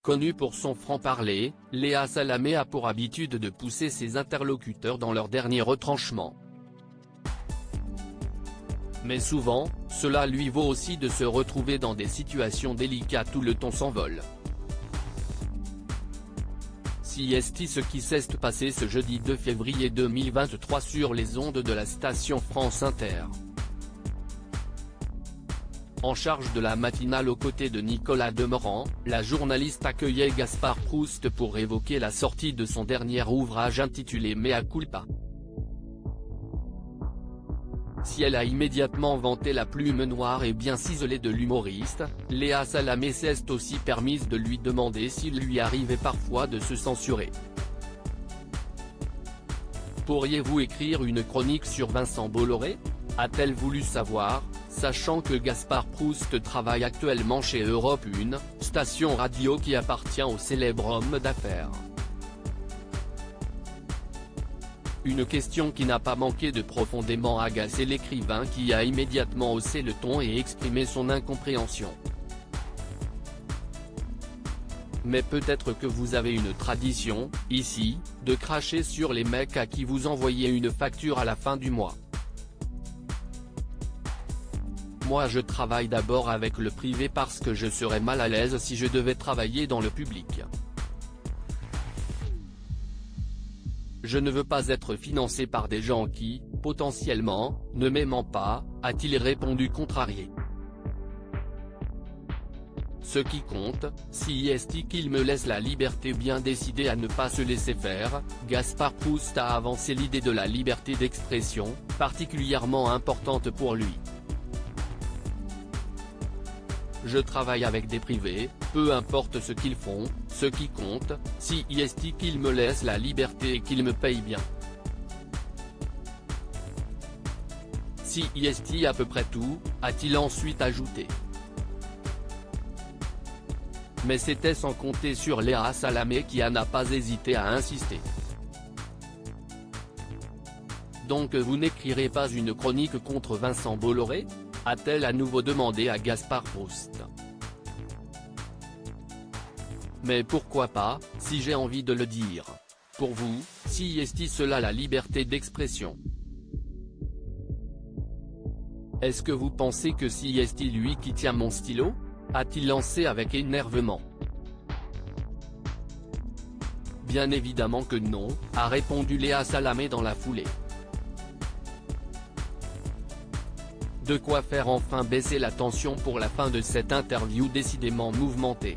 Connue pour son franc-parler, Léa Salamé a pour habitude de pousser ses interlocuteurs dans leur dernier retranchement. Mais souvent, cela lui vaut aussi de se retrouver dans des situations délicates où le ton s'envole. Si est ce qui s'est passé ce jeudi 2 février 2023 sur les ondes de la station France Inter. En charge de la matinale aux côtés de Nicolas Demorand, la journaliste accueillait Gaspard Proust pour évoquer la sortie de son dernier ouvrage intitulé Mea culpa. Si elle a immédiatement vanté la plume noire et bien ciselée de l'humoriste, Léa Salamé s'est aussi permise de lui demander s'il lui arrivait parfois de se censurer. Pourriez-vous écrire une chronique sur Vincent Bolloré ? A-t-elle voulu savoir, sachant que Gaspard Proust travaille actuellement chez Europe 1, station radio qui appartient au célèbre homme d'affaires. Une question qui n'a pas manqué de profondément agacer l'écrivain qui a immédiatement haussé le ton et exprimé son incompréhension. Mais peut-être que vous avez une tradition, ici, de cracher sur les mecs à qui vous envoyez une facture à la fin du mois. Moi je travaille d'abord avec le privé parce que je serais mal à l'aise si je devais travailler dans le public. Je ne veux pas être financé par des gens qui, potentiellement, ne m'aiment pas, a-t-il répondu contrarié. Ce qui compte, si est qu'il me laisse la liberté bien décidée à ne pas se laisser faire, Gaspard Proust a avancé l'idée de la liberté d'expression, particulièrement importante pour lui. Je travaille avec des privés, peu importe ce qu'ils font, ce qui compte, si est qu'ils me laissent la liberté et qu'ils me payent bien. Si est à peu près tout, a-t-il ensuite ajouté. Mais c'était sans compter sur Léa Salamé qui n'a pas hésité à insister. Donc vous n'écrirez pas une chronique contre Vincent Bolloré ? A-t-elle à nouveau demandé à Gaspard Proust. Mais pourquoi pas, si j'ai envie de le dire. Pour vous, si est cela la liberté d'expression? Est-ce que vous pensez que si est lui qui tient mon stylo? A-t-il lancé avec énervement. Bien évidemment que non, a répondu Léa Salamé dans la foulée. De quoi faire enfin baisser la tension pour la fin de cette interview décidément mouvementée.